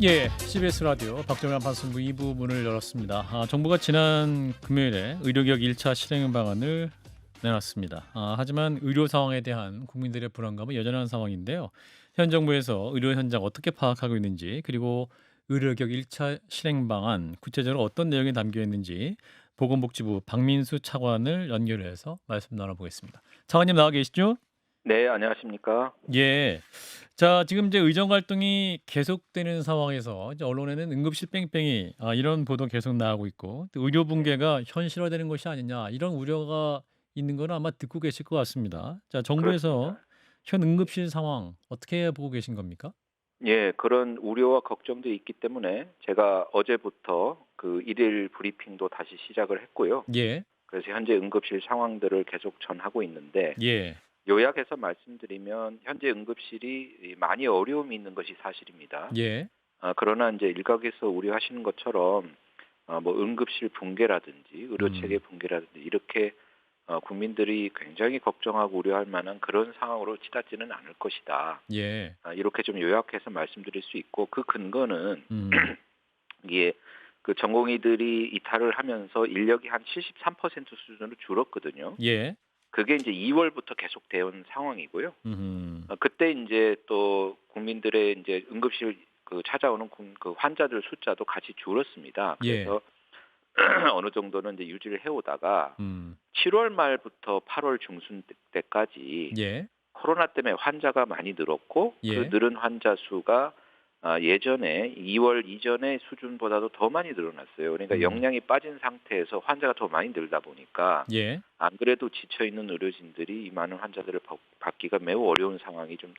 예, CBS 라디오 박정현 판승부 2부 문을 열었습니다. 정부가 지난 금요일에 의료개혁 1차 실행 방안을 내놨습니다. 하지만 의료 상황에 대한 국민들의 불안감은 여전한 상황인데요. 현 정부에서 의료 현장 어떻게 파악하고 있는지, 그리고 의료개혁 1차 실행 방안 구체적으로 어떤 내용이 담겨 있는지 보건복지부 박민수 차관을 연결해서 말씀 나눠보겠습니다. 차관님 나와 계시죠? 네, 안녕하십니까? 예. 자, 지금 이제 의정 활동이 계속되는 상황에서 이제 언론에는 응급실 뺑뺑이 이런 보도 계속 나오고 있고, 또 의료 네, 붕괴가 현실화되는 것이 아니냐 이런 우려가 있는 거는 아마 듣고 계실 것 같습니다. 자, 정부에서 그렇습니다. 현 응급실 상황 어떻게 보고 계신 겁니까? 예, 그런 우려와 걱정도 있기 때문에 제가 어제부터 그 일일 브리핑도 다시 시작을 했고요. 예, 그래서 현재 응급실 상황들을 계속 전하고 있는데 예, 요약해서 말씀드리면 현재 응급실이 많이 어려움이 있는 것이 사실입니다. 예, 그러나 이제 일각에서 우려하시는 것처럼 뭐 응급실 붕괴라든지 의료 체계 음, 붕괴라든지 이렇게 국민들이 굉장히 걱정하고 우려할 만한 그런 상황으로 치닫지는 않을 것이다. 예, 이렇게 좀 요약해서 말씀드릴 수 있고 그 근거는 음, 이게 그 전공의들이 이탈을 하면서 인력이 한 73% 수준으로 줄었거든요. 예, 그게 이제 2월부터 계속되어 온 상황이고요. 음, 그때 이제 또 국민들의 이제 응급실 그 찾아오는 그 환자들 숫자도 같이 줄었습니다. 예, 그래서 어느 정도는 이제 유지를 해오다가 음, 7월 말부터 8월 중순 때까지 예, 코로나 때문에 환자가 많이 늘었고 그 예, 늘은 환자 수가 예전에 2월 이전의 수준보다도 더 많이 늘어났어요. 그러니까 음, 역량이 빠진 상태에서 환자가 더 많이 늘다 보니까 예, 안 그래도 지쳐 있는 의료진들이 이 많은 환자들을 받기가 매우 어려운 상황이 좀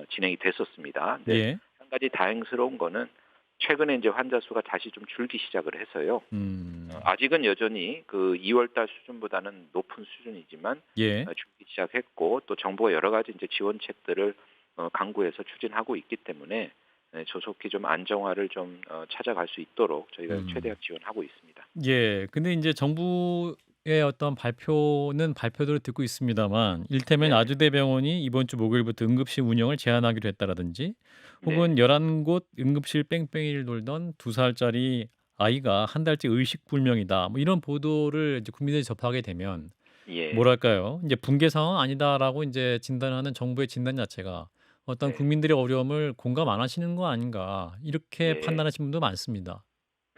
진행이 됐었습니다. 근데 예, 한 가지 다행스러운 거는 최근에 이제 환자 수가 다시 좀 줄기 시작을 해서요. 음, 아직은 여전히 그 2월 달 수준보다는 높은 수준이지만 예. 줄기 시작했고 또 정부가 여러 가지 이제 지원책들을 강구해서 추진하고 있기 때문에 조속히 좀 안정화를 좀 찾아갈 수 있도록 저희가 최대한 음. 지원하고 있습니다. 예. 근데 인제 정부의 어떤 발표는 발표대로 듣고 있습니다만, 일테면 네, 아주대병원이 이번 주 목요일부터 응급실 운영을 제한하기로 했다라든지, 네, 혹은 11곳 응급실 뺑뺑이를 돌던 2 살짜리 아이가 한 달째 의식 불명이다, 뭐 이런 보도를 이제 국민들이 접하게 되면 예, 뭐랄까요? 인제 '붕괴 상황 아니다.'라고 인제 진단하는 정부의 진단 자체가 어떤 네, 국민들의 어려움을 공감 안 하시는 거 아닌가, 이렇게 예. 판단하시는 분도 많습니다.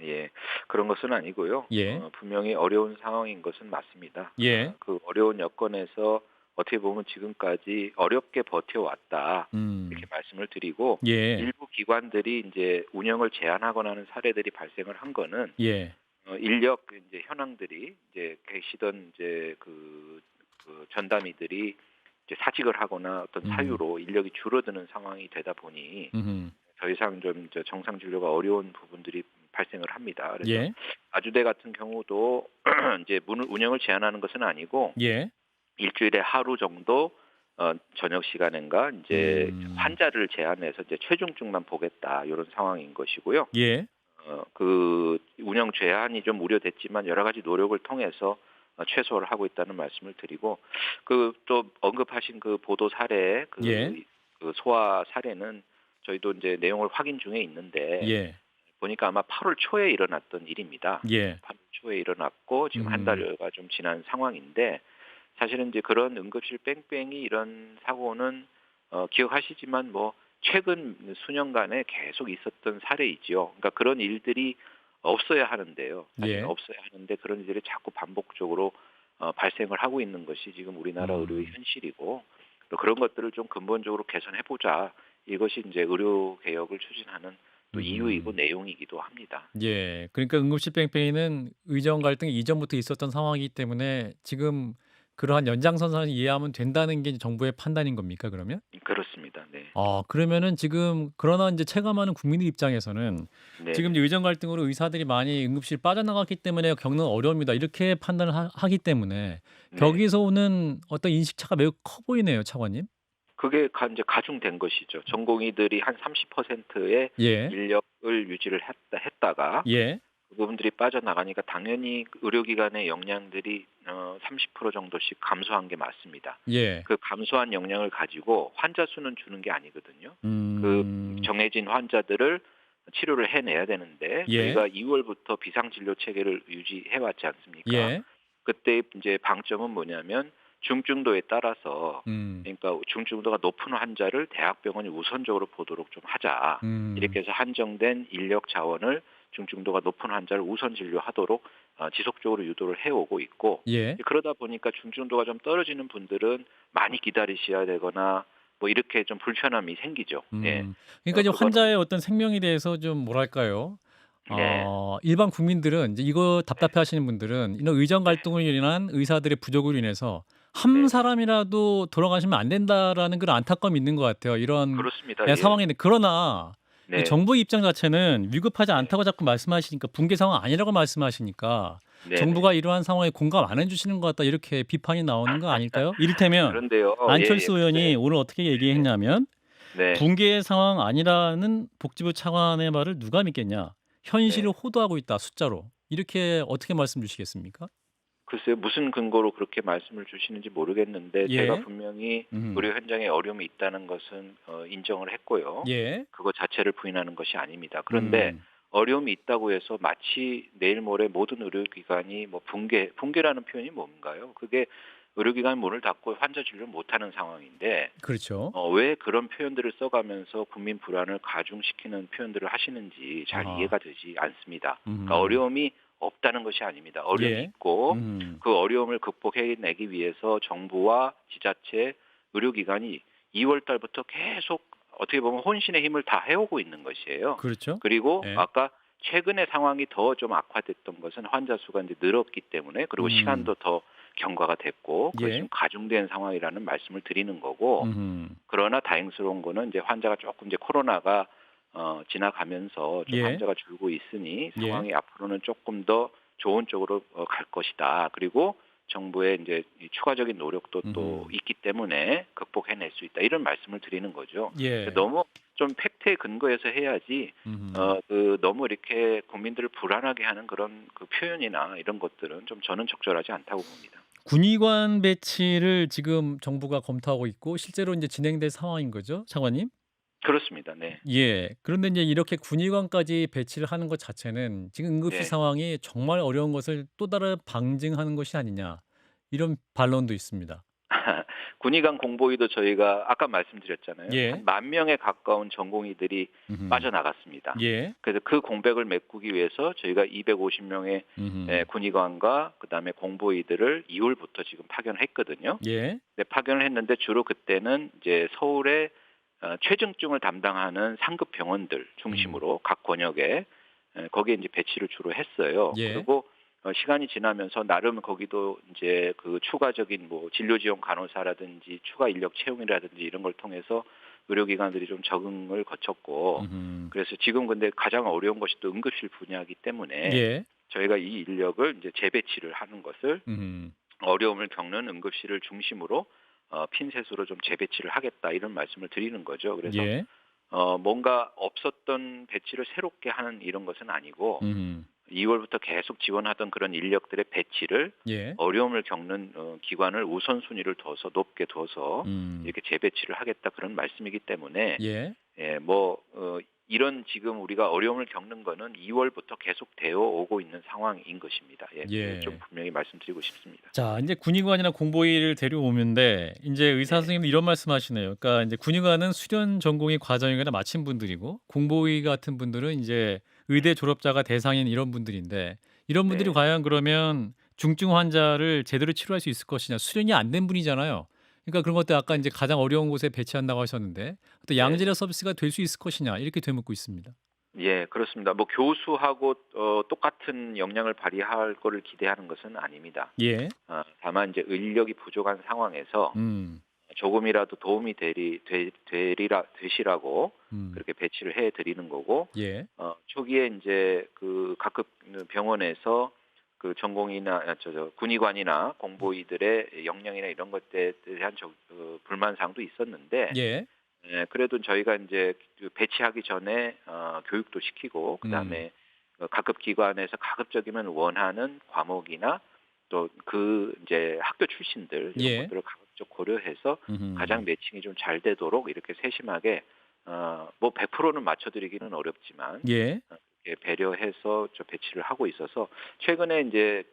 예, 그런 것은 아니고요. 예. 분명히 어려운 상황인 것은 맞습니다. 예. 그 어려운 여건에서 어떻게 보면 지금까지 어렵게 버텨왔다. 이렇게 음. 말씀을 드리고 예. 일부 기관들이 이제 운영을 제한하거나 하는 사례들이 발생을 한 거는 예. 인력 이제 현황들이 이제 계시던 이제 그 전담의들이 이제 사직을 하거나 어떤 음. 사유로 인력이 줄어드는 상황이 되다 보니 음음. 더 이상 좀 이제 정상 진료가 어려운 부분들이 발생을 합니다. 그래서 예. 아주대 같은 경우도 이제 문을 운영을 제한하는 것은 아니고 예. 일주일에 하루 정도 저녁 시간인가 이제 음. 환자를 제한해서 이제 최중증만 보겠다 이런 상황인 것이고요. 예. 그 운영 제한이 좀 우려됐지만 여러 가지 노력을 통해서 최소화를 하고 있다는 말씀을 드리고 그 또 언급하신 그 보도 사례 예. 그 소아 사례는 저희도 이제 내용을 확인 중에 있는데 예. 보니까 아마 8월 초에 일어났던 일입니다. 예. 8월 초에 일어났고 지금 한 음. 달여가 좀 지난 상황인데 사실은 이제 그런 응급실 뺑뺑이 이런 사고는 기억하시지만 뭐 최근 수년간에 계속 있었던 사례이지요. 그러니까 그런 일들이 없어야 하는데요. 사실은 예. 없어야 하는데 그런 일들이 자꾸 반복적으로 발생을 하고 있는 것이 지금 우리나라 의료의 음. 현실이고 또 그런 것들을 좀 근본적으로 개선해 보자. 이것이 이제 의료 개혁을 추진하는 또 이유이고 음음. 내용이기도 합니다. 예. 그러니까 응급실 뺑뺑이는 의정 갈등이 이전부터 있었던 상황이기 때문에 지금 그러한 연장선상을 이해하면 된다는 게 정부의 판단인 겁니까, 그러면? 그렇습니다. 네. 그러면은 지금 그러나 인제 체감하는 국민의 입장에서는 지금 이제 네네. 의정 갈등으로 의사들이 많이 응급실 빠져나갔기 때문에 겪는 어려움이다, 이렇게 판단을 하기 때문에 네. 거기서 오는 어떤 인식차가 매우 커 보이네요, 차관님. 그게 이제 가중된 것이죠. 전공의들이 한 30%의 예. 인력을 유지를 했다가 예. 그 부분들이 빠져나가니까 당연히 그 의료기관의 역량들이 30% 정도씩 감소한 게 맞습니다. 예. 그 감소한 역량을 가지고 환자 수는 주는 게 아니거든요. 그 음. 정해진 환자들을 치료를 해내야 되는데 예. 저희가 2월부터 비상진료 체계를 유지해 왔지 않습니까? 예. 그때 이제 방점은 뭐냐면 중증도에 따라서 음. 그러니까 중증도가 높은 환자를 대학병원이 우선적으로 보도록 좀 하자. 음. 이렇게 해서 한정된 인력 자원을 중증도가 높은 환자를 우선 진료하도록 지속적으로 유도를 해오고 있고 예. 그러다 보니까 중증도가 좀 떨어지는 분들은 많이 기다리셔야 되거나 뭐 이렇게 좀 불편함이 생기죠. 예. 그러니까 이제 그거는 뭐 환자의 어떤 생명에 대해서 좀 뭐랄까요? 네. 일반 국민들은 이제 이거 네. 답답해하시는 분들은 이런 의정 네. 갈등으로 인한 의사들의 부족으로 인해서 '한 네네. 사람이라도 돌아가시면 안 된다.'라는 그런 안타까움이 있는 것 같아요. 이런 그렇습니다. 예. 상황인데 그러나 이 네. 정부 입장 자체는 위급하지 네. 않다고 자꾸 말씀하시니까 붕괴 상황 아니라고 말씀하시니까 네네. '정부가 이러한 상황에 공감 안 해 주시는 것 같다.' 이렇게 비판이 나오는 거 아닐까요? 이를테면 그런데요. 예예. 안철수 의원이 근데 오늘 어떻게 네네. 얘기했냐면 네. "붕괴 상황 아니라는 복지부 차관의 말을 누가 믿겠냐. 현실을 네. 호도하고 있다 숫자로." 이렇게 어떻게 말씀 주시겠습니까? 글쎄요. 무슨 근거로 그렇게 말씀을 주시는지 모르겠는데 제가 예. 분명히 음. 의료 현장에 어려움이 있다는 것은 인정을 했고요. 예. 그거 자체를 부인하는 것이 아닙니다. 그런데 음. 어려움이 있다고 해서 마치 내일 모레 모든 의료기관이 뭐 붕괴라는 표현이 뭔가요? 그게 의료기관 문을 닫고 환자 진료를 못하는 상황인데 그렇죠. 왜 그런 표현들을 써가면서 국민 불안을 가중시키는 표현들을 하시는지 잘 아하. 이해가 되지 않습니다. 그러니까 음. 어려움이 없다는 것이 아닙니다. 어려움이 예. 있고 음. 그 어려움을 극복해내기 위해서 정부와 지자체, 의료기관이 2월 달부터 계속 어떻게 보면 혼신의 힘을 다 해오고 있는 것이에요. 그렇죠. 그리고 예. 아까 최근에 상황이 더 좀 악화됐던 것은 환자 수가 이제 늘었기 때문에 그리고 음. 시간도 더 경과가 됐고 그것이 예. 좀 가중된 상황이라는 말씀을 드리는 거고 음음. 그러나 다행스러운 거는 이제 환자가 조금 이제 코로나가 지나가면서 좀 예. 환자가 줄고 있으니 예. 상황이 앞으로는 조금 더 좋은 쪽으로 갈 것이다. 그리고 정부의 이제 이 추가적인 노력도 또 음음. 있기 때문에 극복해낼 수 있다. 이런 말씀을 드리는 거죠. 예. 너무 좀 팩트에 근거해서 해야지 음음. 너무 이렇게 국민들을 불안하게 하는 그런 그 표현이나 이런 것들은 좀 저는 적절하지 않다고 봅니다. 군의관 배치를 지금 정부가 검토하고 있고 실제로 인제 진행된 상황인 거죠, 차관님? 그렇습니다. 네. 예. 그런데 인제 이렇게 군의관까지 배치를 하는 것 자체는 지금 응급실 네. 상황이 정말 어려운 것을 또 다른 방증하는 것이 아니냐 이런 반론도 있습니다. 군의관 공보위도 저희가 아까 말씀드렸잖아요. 예. 한 10,000명에 가까운 전공의들이 음음. 빠져나갔습니다. 예. 그래서 그 공백을 메꾸기 위해서 저희가 250명의 음음. 군의관과 그다음에 공보위들을 2월부터 지금 파견했거든요. 예. 네, 파견을 했는데 주로 그때는 이제 서울의 최중증을 담당하는 상급 병원들 음. 중심으로 각 권역에 거기에 이제 배치를 주로 했어요. 예. 그리고 시간이 지나면서 나름 거기도 이제 그 추가적인 뭐 진료 지원 간호사라든지 추가 인력 채용이라든지 이런 걸 통해서 의료기관들이 좀 적응을 거쳤고 음음. 그래서 지금 근데 가장 어려운 것이 또 응급실 분야이기 때문에 예. 저희가 이 인력을 이제 재배치를 하는 것을 음. 어려움을 겪는 응급실을 중심으로 핀셋으로 좀 재배치를 하겠다 이런 말씀을 드리는 거죠. 그래서 예. 뭔가 없었던 배치를 새롭게 하는 이런 것은 아니고 음. 2월부터 계속 지원하던 그런 인력들의 배치를 예. 어려움을 겪는 기관을 우선순위를 둬서 높게 둬서 음. 이렇게 재배치를 하겠다 그런 말씀이기 때문에 예. 이런 지금 우리가 어려움을 겪는 거는 2월부터 계속 되어 오고 있는 상황인 것입니다. 예, 그걸 좀 예. 분명히 말씀드리고 싶습니다. 자 인제 군의관이나 공보위를 데려오는데 인제 의사 네, 선생님도 이런 말씀하시네요. 그러니까 인제 군의관은 수련 전공의 과정이거나 마친 분들이고 공보위 같은 분들은 인제 의대 졸업자가 대상인 이런 분들인데 이런 분들이 네, 과연 그러면 중증 환자를 제대로 치료할 수 있을 것이냐 수련이 안 된 분이잖아요. 그러니까 그런 것들 아까 네, 인제 가장 어려운 곳에 배치한다고 하셨는데 또 네, 양질의 네. 서비스가 될 수 있을 것이냐 이렇게 되묻고 있습니다. 예, 그렇습니다. 뭐 교수하고 똑같은 역량을 발휘할 거를 기대하는 것은 아닙니다. 예. 다만 이제 인력이 부족한 상황에서 음. 조금이라도 도움이 되시라고 음. 그렇게 배치를 해 드리는 거고 예. 초기에 이제 그 각급 병원에서 그 전공의나 군의관이나 공보위들의 역량이나 이런 것들에 대한 불만 사항도 있었는데 예. 그래도 저희가 이제 그 배치하기 전에 교육도 시키고 음. 그다음에 각급 기관에서 가급적이면 원하는 과목이나 또 그 이제 학교 출신들 이런 예. 것들을 가급적 고려해서 가장 음음. 매칭이 좀 잘 되도록 이렇게 세심하게 뭐 100%는 맞춰드리기는 어렵지만 예. 이렇게 배려해서 배치를 하고 있어서 최근에 이제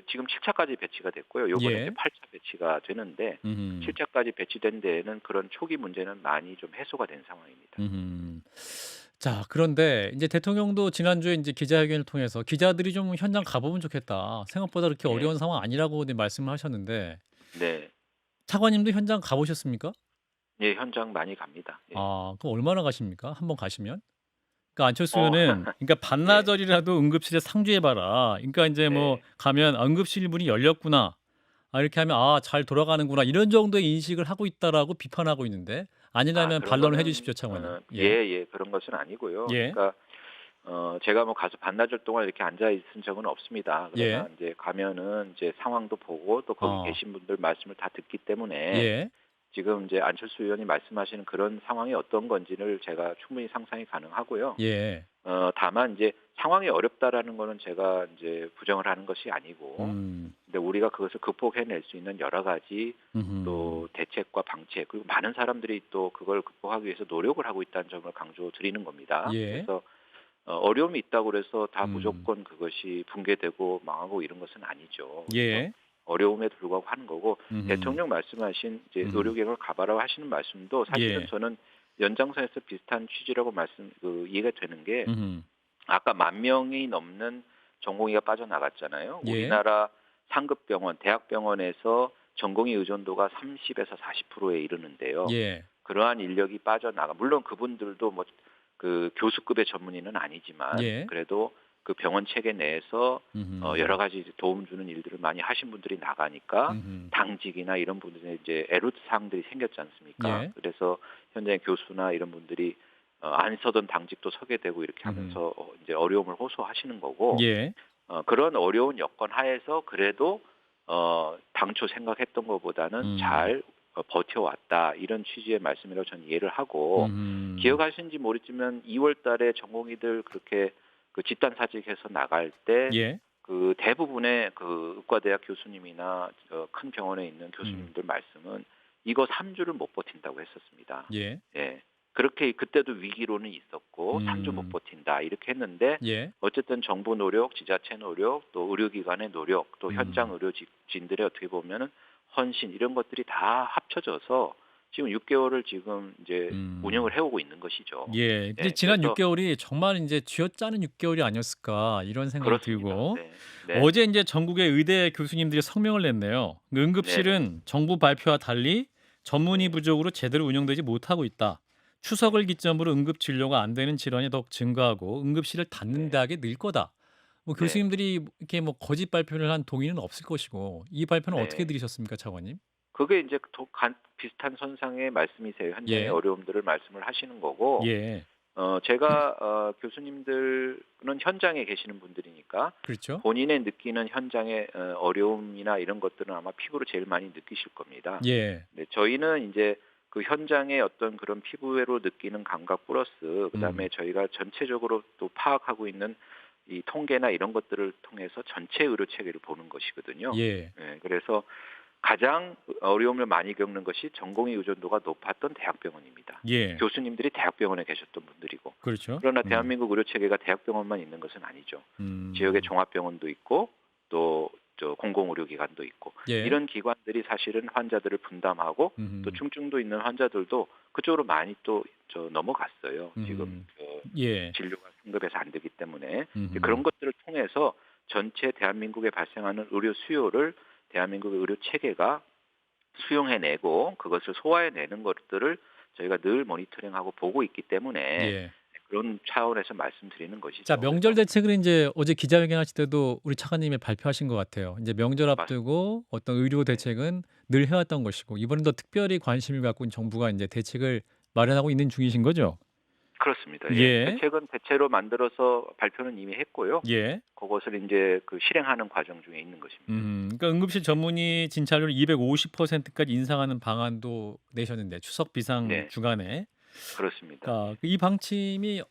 지금 7차까지 배치가 됐고요. 요번에 이제 예. 8차 배치가 되는데 음. 7차까지 배치된 데에는 그런 초기 문제는 많이 좀 해소가 된 상황입니다. 음. 자, 그런데 이제 대통령도 지난주에 이제 기자회견을 통해서 "기자들이 좀 현장 가 보면 좋겠다. 생각보다 그렇게 예. 어려운 상황 아니라."고 네 말씀을 하셨는데 네. 차관님도 현장 가 보셨습니까? 예, 현장 많이 갑니다. 예. 아, 그럼 얼마나 가십니까? 한번 가시면? 그러니까 안철수 어 의원은 그러니까 예. 반나절이라도 응급실에 상주해 봐라. 그러니까 인제 뭐 네. 가면 '아 응급실 문이 열렸구나. 아 이렇게 하면 아 잘 돌아가는구나.' 이런 정도의 인식을 하고 있다라고 비판하고 있는데 아니라면 그런 반론을 해 거는 주십시오, 차관님. 예. 예예. 그런 것은 아니고요. 예. 그러니까 제가 뭐 가서 반나절 동안 이렇게 앉아 있은 적은 없습니다. 예. 그러나 인제 가면은 이제 상황도 보고 또 거기 어. 계신 분들 말씀을 다 듣기 때문에 예. 지금 이제 안철수 의원이 말씀하시는 그런 상황이 어떤 건지를 제가 충분히 상상이 가능하고요. 예. 다만 이제 상황이 어렵다라는 거는 제가 인제 부정을 하는 것이 아니고 음. 근데 우리가 그것을 극복해낼 수 있는 여러 가지 음음. 또 대책과 방책 그리고 많은 사람들이 또 그걸 극복하기 위해서 노력을 하고 있다는 점을 강조드리는 겁니다. 예. 그래서 어려움이 있다고 그래서 다 음. 무조건 그것이 붕괴되고 망하고 이런 것은 아니죠. 그래서 예. 어려움에 불구하고 하는 거고 음음. 대통령 말씀하신 이제 음. 의료계획을 가봐라 하시는 말씀도 사실은 예. 저는 연장선에서 비슷한 취지라고 이해가 되는 게 음음. 아까 10,000명이 넘는 전공의가 빠져나갔잖아요. 예. 우리나라 상급 병원, 대학병원에서 전공의 의존도가 30에서 40%에 이르는데요. 예. 그러한 인력이 빠져나가 물론 그분들도 뭐 교수급의 전문의는 아니지만 예. 그래도 그 병원 체계 내에서 여러 음음. 가지 이제 도움 주는 일들을 많이 하신 분들이 나가니까 음음. 당직이나 이런 분들의 이제 애로트 사항들이 생겼지 않습니까? 예. 그래서 현재 교수나 이런 분들이 안 서던 당직도 서게 되고 이렇게 음음. 하면서 이제 어려움을 호소하시는 거고 예. 그런 어려운 여건 하에서 그래도 당초 생각했던 것보다는 음. 잘 버텨왔다 이런 취지의 말씀이라고 저는 이해를 하고 음음. 기억하시는지 모르지만 2월 달에 전공의들 그렇게 집단 사직해서 나갈 때 예. 대부분의 의과대학 교수님이나 큰 병원에 있는 음. 교수님들 말씀은 이거 3주를 못 버틴다고 했었습니다. 예. 예. 그렇게 그때도 위기로는 있었고 3주 못 음. 버틴다 이렇게 했는데 예. 어쨌든 정부 노력, 지자체 노력, 또 의료기관의 노력, 또 현장 음. 의료진들의 어떻게 보면은 헌신 이런 것들이 다 합쳐져서 지금 6개월을 지금 이제 음. 운영을 해오고 있는 것이죠. 예. 근데 예. 지난 6 그래서 개월이 정말 인제 쥐어짜는 6 개월이 아니었을까 이런 생각이 그렇습니다. 들고 네. 네. 어제 인제 전국의 의대 교수님들이 성명을 냈네요. 네네. "응급실은 정부 발표와 달리 전문의 네. 부족으로 제대로 운영되지 못하고 있다. 추석을 네. 기점으로 응급 진료가 안 되는 질환이 더욱 증가하고 응급실을 닫는 네. 대학이 늘 거다." 뭐 네. 교수님들이 이렇게 뭐 거짓 발표를 한 동의는 없을 것이고 이 발표는 어떻게 네. 들으셨습니까, 차관님? 그게 이제 비슷한 선상의 말씀이세요. 현장의 예. 어려움들을 말씀을 하시는 거고 예. 제가 교수님들은 현장에 계시는 분들이니까 그렇죠? 본인의 느끼는 현장의 어려움이나 이런 것들은 아마 피부로 제일 많이 느끼실 겁니다. 예. 네, 저희는 이제 그 현장의 어떤 그런 피부로 느끼는 감각 플러스 그다음에 음. 저희가 전체적으로 또 파악하고 있는 이 통계나 이런 것들을 통해서 전체 의료 체계를 보는 것이거든요. 예. 예, 그래서 가장 어려움을 많이 겪는 것이 전공의 의존도가 높았던 대학병원입니다. 예. 교수님들이 대학병원에 계셨던 분들이고 그렇죠. 그러나 대한민국 의료 체계가 대학병원만 있는 것은 아니죠. 지역의 음. 종합병원도 있고 또 공공의료기관도 있고 예. 이런 기관들이 사실은 환자들을 분담하고 또 음음. 중증도 있는 환자들도 그쪽으로 많이 또 넘어갔어요. 지금 예. 진료가 승급해서 안 되기 때문에 이제 그런 음음. 것들을 통해서 전체 대한민국에 발생하는 의료 수요를 대한민국의 의료 체계가 수용해내고 그것을 소화해내는 것들을 저희가 늘 모니터링하고 보고 있기 때문에 예. 그런 차원에서 말씀드리는 자, 것이죠. 명절 그래서 대책을 인제 어제 기자회견 하실 때도 우리 차관님이 발표하신 것 같아요. 인제 명절 맞습니다. 앞두고 어떤 의료 네. 대책은 늘 해왔던 것이고 이번엔 더 특별히 관심을 갖고 정부가 인제 대책을 마련하고 있는 중이신 거죠? 그렇습니다. 예. 예. 대책은 대체로 만들어서 발표는 이미 했고요. 예. 그것을 인제 실행하는 과정 중에 있는 것입니다. 그러니까 응급실 전문의 진찰률 250% 까지 인상하는 방안도 내셨는데 추석 비상 네. 주간에. 그렇습니다. 그러니까 예. 이 방침이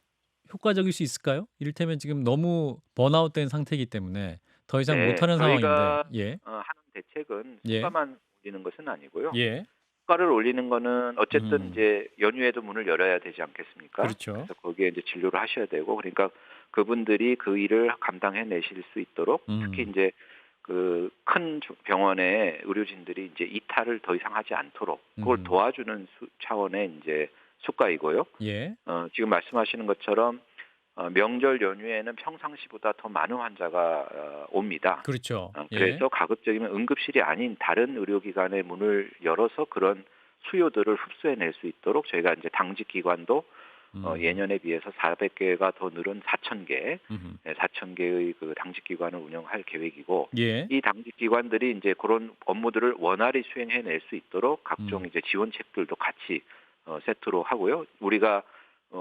효과적일 수 있을까요? 이를테면 지금 너무 번아웃된 상태이기 때문에 더 이상 네. 못하는 상황인데 저희가 예. 하는 대책은 예. 수가만 올리는 것은 아니고요. 예. 수가를 올리는 거는 어쨌든 음. 이제 연휴에도 문을 열어야 되지 않겠습니까? 그렇죠. 그래서 거기에 이제 진료를 하셔야 되고 그러니까 그분들이 그 일을 감당해 내실 수 있도록 특히 음. 이제 그 큰 병원의 의료진들이 이제 이탈을 더 이상 하지 않도록 그걸 음. 도와주는 차원의 이제 수가이고요. 예. 지금 말씀하시는 것처럼 명절 연휴에는 평상시보다 더 많은 환자가 옵니다. 그렇죠. 예. 그래서 가급적이면 응급실이 아닌 다른 의료기관의 문을 열어서 그런 수요들을 흡수해낼 수 있도록 저희가 이제 당직 기관도 음. 예년에 비해서 400개가 더 늘은 4,000개, 음음. 4,000개의 그 당직 기관을 운영할 계획이고 예. 이 당직 기관들이 이제 그런 업무들을 원활히 수행해낼 수 있도록 각종 음. 이제 지원책들도 같이 세트로 하고요. 우리가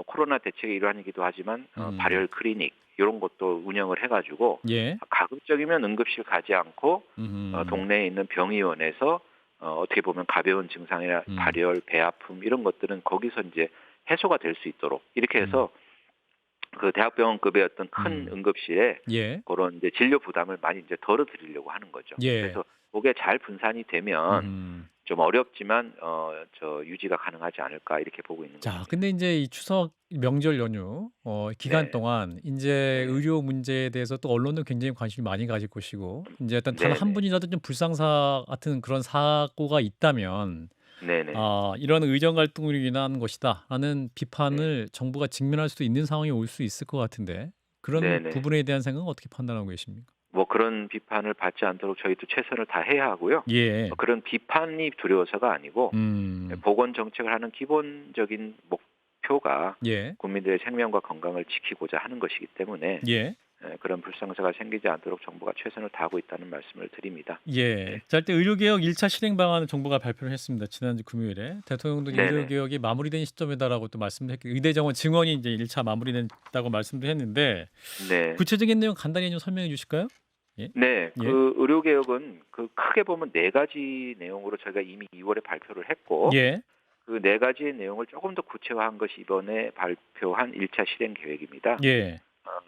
코로나 대책의 일환이기도 하지만 음. 발열 클리닉 이런 것도 운영을 해가지고 예. 가급적이면 응급실 가지 않고 음음. 동네에 있는 병의원에서 어떻게 보면 가벼운 증상이나 음. 발열, 배 아픔 이런 것들은 거기서 이제 해소가 될 수 있도록 이렇게 음. 해서 그 대학병원급의 어떤 큰 음. 응급실에 예. 그런 이제 진료 부담을 많이 이제 덜어드리려고 하는 거죠. 예. 그래서 그게 잘 분산이 되면 음. 좀 어렵지만 유지가 가능하지 않을까 이렇게 보고 있는 자, 것입니다. 근데 인제 이 추석 명절 연휴 기간 네. 동안 인제 네. 의료 문제에 대해서 또 언론도 굉장히 관심이 많이 가질 것이고 인제 어떤 단 한 네네. 분이라도 좀 불상사 같은 그런 사고가 있다면 네네. '이런 의정 갈등으로 인한 것이다.'라는 네. 비판을 정부가 직면할 수도 있는 상황이 올 수 있을 것 같은데 그런 네네. 부분에 대한 생각은 어떻게 판단하고 계십니까? 뭐 그런 비판을 받지 않도록 저희도 최선을 다해야 하고요. 예. 그런 비판이 두려워서가 아니고 음. 보건 정책을 하는 기본적인 목표가 예. 국민들의 생명과 건강을 지키고자 하는 것이기 때문에 예. 그런 불상사가 생기지 않도록 정부가 최선을 다하고 있다는 말씀을 드립니다. 예. 네. 자, 일단 의료개혁 1차 실행 방안을 정부가 발표를 했습니다. 지난주 금요일에. 대통령도 이제 네네. 의료개혁이 마무리된 시점이다라고 또 말씀도 했고 의대 정원 증원이 이제 1차 마무리됐다고 말씀도 했는데 네. 구체적인 내용 간단히 좀 설명해 주실까요? 예. 네. 예. 그 의료개혁은 그 크게 보면 네 가지 내용으로 저희가 이미 2월에 발표를 했고 예. 그 네 가지의 내용을 조금 더 구체화한 것이 이번에 발표한 1차 실행 계획입니다. 예.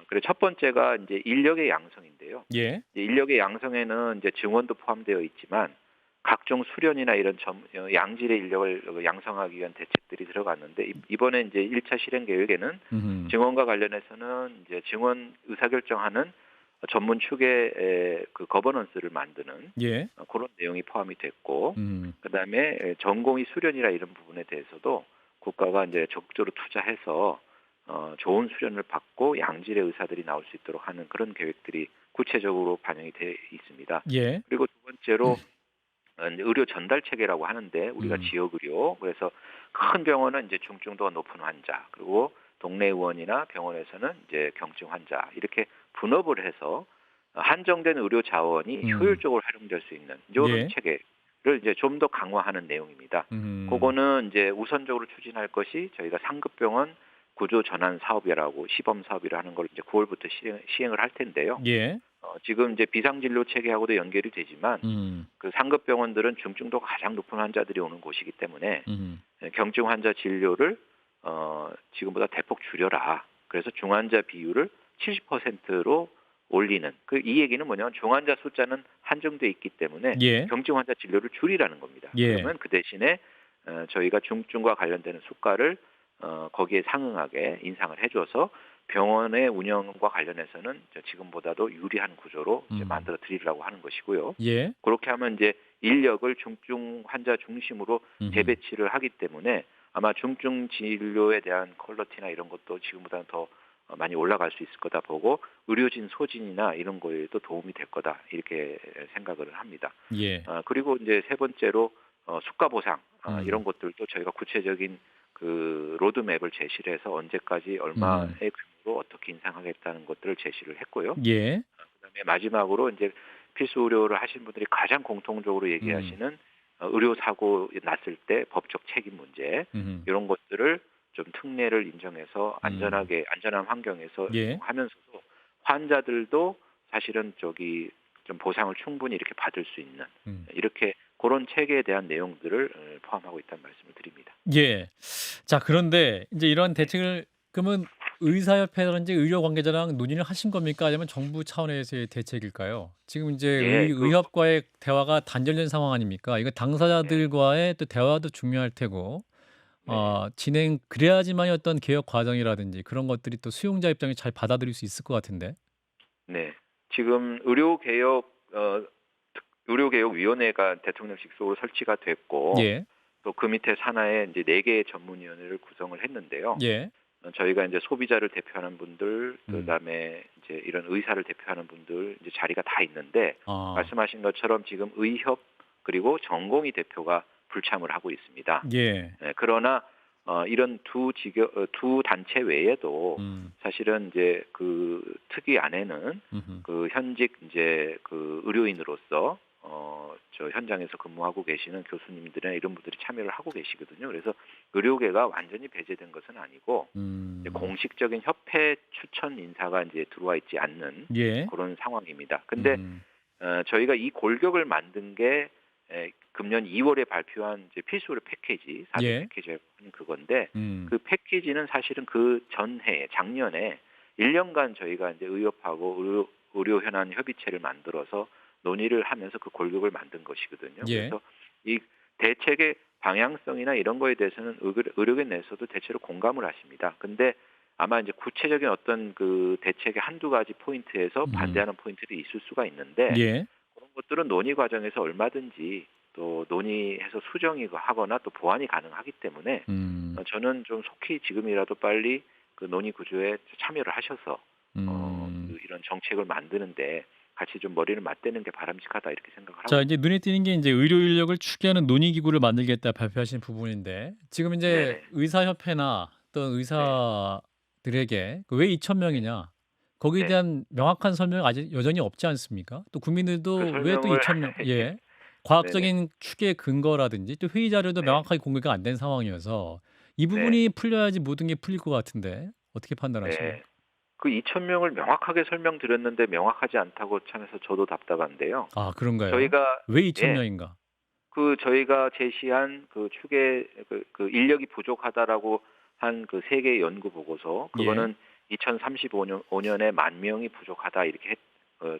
그리고 첫 번째가 이제 인력의 양성인데요. 예. 이제 인력의 양성에는 이제 증원도 포함되어 있지만 각종 수련이나 이런 양질의 인력을 양성하기 위한 대책들이 들어갔는데 이번에 이제 1차 실행 계획에는 음음. 증원과 관련해서는 이제 증원 의사결정하는 전문 축의 그 거버넌스를 만드는 예. 그런 내용이 포함이 됐고 음. 그다음에 전공의 수련이나 이런 부분에 대해서도 국가가 이제 적극적으로 투자해서 좋은 수련을 받고 양질의 의사들이 나올 수 있도록 하는 그런 계획들이 구체적으로 반영이 돼 있습니다. 예. 그리고 두 번째로 이제 의료 전달 체계라고 하는데 우리가 음. 지역 의료 그래서 큰 병원은 이제 중증도가 높은 환자 그리고 동네 의원이나 병원에서는 이제 경증 환자 이렇게 분업을 해서 한정된 의료 자원이 음. 효율적으로 활용될 수 있는 이런 예. 체계를 이제 좀 더 강화하는 내용입니다. 음. 그거는 이제 우선적으로 추진할 것이 저희가 상급병원 구조 전환 사업이라고 시범 사업이라 하는 걸 이제 9월부터 시행을 할 텐데요. 예. 지금 이제 비상진료 체계하고도 연결이 되지만 음. 그 상급 병원들은 중증도가 가장 높은 환자들이 오는 곳이기 때문에 음. 경증 환자 진료를 지금보다 대폭 줄여라. 그래서 중환자 비율을 70%로 올리는 이 얘기는 뭐냐면 중환자 숫자는 한정돼 있기 때문에 예. 경증 환자 진료를 줄이라는 겁니다. 예. 그러면 그 대신에 저희가 중증과 관련되는 수가를 거기에 상응하게 인상을 해줘서 병원의 운영과 관련해서는 지금보다도 유리한 구조로 이제 음. 만들어 드리려고 하는 것이고요. 예. 그렇게 하면 이제 인력을 중증 환자 중심으로 음음. 재배치를 하기 때문에 아마 중증 진료에 대한 퀄리티나 이런 것도 지금보다는 더 많이 올라갈 수 있을 거다 보고 의료진 소진이나 이런 거에도 도움이 될 거다 이렇게 생각을 합니다. 예. 그리고 이제 세 번째로 수가 보상 음. 이런 것들도 저희가 구체적인 그 로드맵을 제시를 해서 언제까지 얼마의 음. 규모로 어떻게 인상하겠다는 것들을 제시를 했고요. 예. 그다음에 마지막으로 이제 필수 의료를 하신 분들이 가장 공통적으로 음. 얘기하시는 의료 사고 났을 때 법적 책임 문제 음음. 이런 것들을 좀 특례를 인정해서 음. 안전한 환경에서 예. 하면서도 환자들도 사실은 좀 보상을 충분히 이렇게 받을 수 있는 음. 이렇게 그런 체계에 대한 내용들을 포함하고 있다는 말씀을 드립니다. 예. 자, 그런데 인제 이런 네. 대책을 그러면 의사협회라든지 의료 관계자랑 논의를 하신 겁니까? 아니면 정부 차원에서의 대책일까요? 지금 이제 예, 의협과의 대화가 단절된 상황 아닙니까? 이거 네, 당사자들과의 또 대화도 중요할 테고 네, 그래야지만이 어떤 개혁 과정이라든지 그런 것들이 또 수용자 입장에 잘 받아들일 수 있을 것 같은데. 네. 지금 의료개혁위원회가 대통령실 속으로 설치가 됐고 예. 또 그 밑에 산하에 이제 4개의 전문위원회를 구성을 했는데요. 예. 저희가 이제 소비자를 대표하는 분들, 음. 그다음에 이제 이런 의사를 대표하는 분들 이제 자리가 다 있는데 아. 말씀하신 것처럼 지금 의협 그리고 전공의 대표가 불참을 하고 있습니다. 예. 그러나 이런 두 단체 외에도 음. 사실은 이제 그 특위 안에는 음음. 그 현직 이제 그 의료인으로서 저 현장에서 근무하고 계시는 교수님들이나 이런 분들이 참여를 하고 계시거든요. 그래서 의료계가 완전히 배제된 것은 아니고 이제 음. 공식적인 협회 추천 인사가 이제 들어와 있지 않는 예. 그런 상황입니다. 근데 음. 저희가 이 골격을 만든 게 금년 2월에 발표한 이제 필수 의료 패키지, 4대 예. 패키지라고 하는 그건데 음. 그 패키지는 사실은 그 전해 작년에 1년간 저희가 이제 의협하고 의료 현안 협의체를 만들어서 논의를 하면서 그 골격을 만든 것이거든요. 예. 그래서 이 대책의 방향성이나 이런 거에 대해서는 의료계 내에서도 대체로 공감을 하십니다. 근데 아마 이제 구체적인 어떤 그 대책의 한두 가지 포인트에서 음. 반대하는 포인트들이 있을 수가 있는데 예. 그런 것들은 논의 과정에서 얼마든지 또 논의해서 수정이 하거나 또 보완이 가능하기 때문에 음. 저는 좀 속히 지금이라도 빨리 그 논의 구조에 참여를 하셔서 음. 이런 정책을 만드는데 같이 좀 머리를 맞대는 게 바람직하다 이렇게 생각을 하고 자, 이제 있습니다. 눈에 띄는 게 이제 의료 인력을 추계하는 논의 기구를 만들겠다 발표하신 부분인데 지금 이제 네네. 의사협회나 또는 네. 의사들에게 왜 2천 네. 명이냐 거기에 네. 대한 명확한 설명이 아직 여전히 없지 않습니까? 또 그 국민들도 왜 또 설명을 2천 명 예. 네네. 과학적인 추계 근거라든지 또 회의 자료도 네. 명확하게 공개가 안 된 상황이어서 이 네. 부분이 풀려야지 모든 게 풀릴 것 같은데 어떻게 네. 판단하십니까? 그 2천 명을 명확하게 설명드렸는데 명확하지 않다고 참해서 저도 답답한데요. 아, 그런가요? 저희가 왜 2천 예. 명인가? 저희가 제시한 그 추계 그 인력이 부족하다라고 한 그 세계 연구 보고서 예. 그거는 2035년 5년에 10,000명이 부족하다 이렇게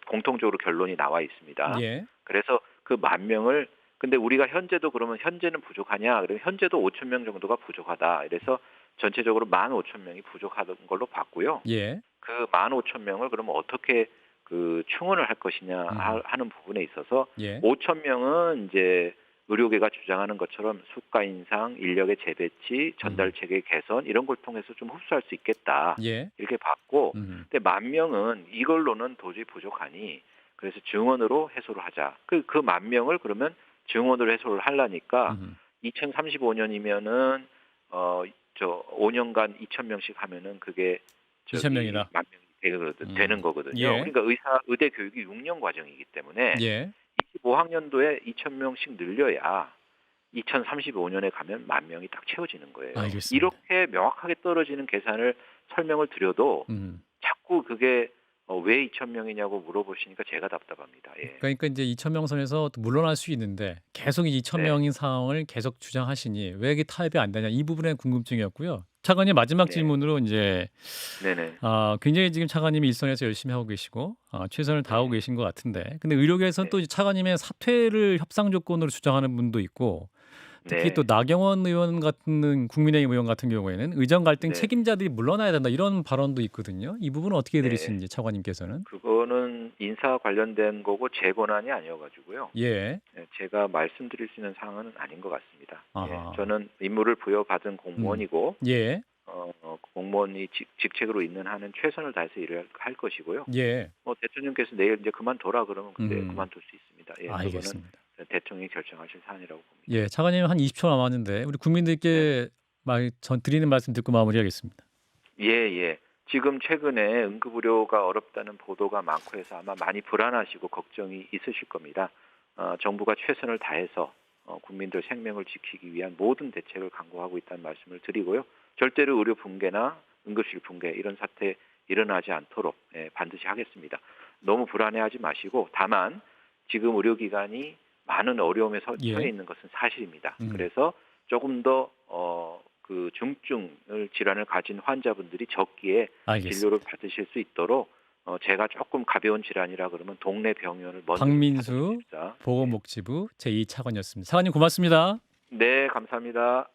공통적으로 결론이 나와 있습니다. 예. 그래서 그 10,000명을 근데 우리가 현재도 그러면 현재는 부족하냐? 그러면 현재도 5천 명 정도가 부족하다. 이래서 전체적으로 15,000명이 부족하던 걸로 봤고요. 예. 그 15,000명을 그러면 어떻게 그 충원을 할 것이냐 음. 하는 부분에 있어서 예. 5,000명은 이제 의료계가 주장하는 것처럼 수가 인상, 인력의 재배치, 전달 음. 체계 개선 이런 걸 통해서 좀 흡수할 수 있겠다. 예. 이렇게 봤고 음. 근데 10,000명은 이걸로는 도저히 부족하니 그래서 증원으로 해소를 하자. 그 10,000명을 그러면 증원으로 해소를 하려니까 음. 2035년이면은 저 5년간 2,000명씩 하면은 그게 2천 저기 명이다. 10,000명이 되는 음. 거거든요. 예. 그러니까 의대 교육이 6년 과정이기 때문에 예. 25학년도에 2,000명씩 늘려야 2035년에 가면 10,000명이 딱 채워지는 거예요. 알겠습니다. 이렇게 명확하게 떨어지는 계산을 설명을 드려도 음. 자꾸 그게 왜 2,000명이냐고 물어보시니까 제가 답답합니다. 예. 그러니까 인제 2천 명 선에서 또 물러날 수 있는데 계속 이 2천 네. 명인 상황을 계속 주장하시니 왜 이게 타협이 안 되냐 이 부분에 궁금증이었고요. 차관님 마지막 네. 질문으로 인제 네네. 굉장히 지금 차관님이 일선에서 열심히 하고 계시고 최선을 다하고 네. 계신 것 같은데 근데 의료계에서는 또 네. 이제 차관님의 사퇴를 협상 조건으로 주장하는 분도 있고 특히 또 네. 나경원 의원 같은 국민의힘 의원 같은 경우에는 "의정 갈등 네. 책임자들이 물러나야 된다." 이런 발언도 있거든요. 이 부분은 어떻게 네. 들으시는지 차관님께서는? 그거는 인사 관련된 거고 제 권한이 아니어 가지고요. 예. 제가 말씀드릴 수 있는 사항은 아닌 것 같습니다. 예. 아하. 저는 임무를 부여받은 음. 공무원이고 예. 공무원이 직책으로 있는 한은 최선을 다해서 일을 할 것이고요. 예. 대통령께서 내일 이제 그만둬라 그러면 그때 음. 그만둘 수 있습니다. 예. 그거는 알겠습니다. 대통령이 결정하실 사안이라고 봅니다. 예. 차관님 한 20초 남았는데 우리 네네. 국민들께 드리는 말씀 듣고 마무리하겠습니다. 예. 지금 최근에 응급의료가 어렵다는 보도가 많고 해서 아마 많이 불안하시고 걱정이 있으실 겁니다. 정부가 최선을 다해서 국민들 생명을 지키기 위한 모든 대책을 강구하고 있다는 말씀을 드리고요. 절대로 의료 붕괴나 응급실 붕괴 이런 사태 일어나지 않도록 반드시 하겠습니다. 너무 불안해하지 마시고 다만 지금 의료기관이 많은 어려움에 처해 예. 있는 것은 사실입니다. 음. 그래서 조금 더 그 중증을 질환을 가진 환자분들이 적기에 알겠습니다. 진료를 받으실 수 있도록 제가 조금 가벼운 질환이라 그러면 동네 병원을 먼저 좀 박민수 찾아주십사. 네. 보건복지부 제2차관이었습니다. 차관님 고맙습니다. 네, 감사합니다.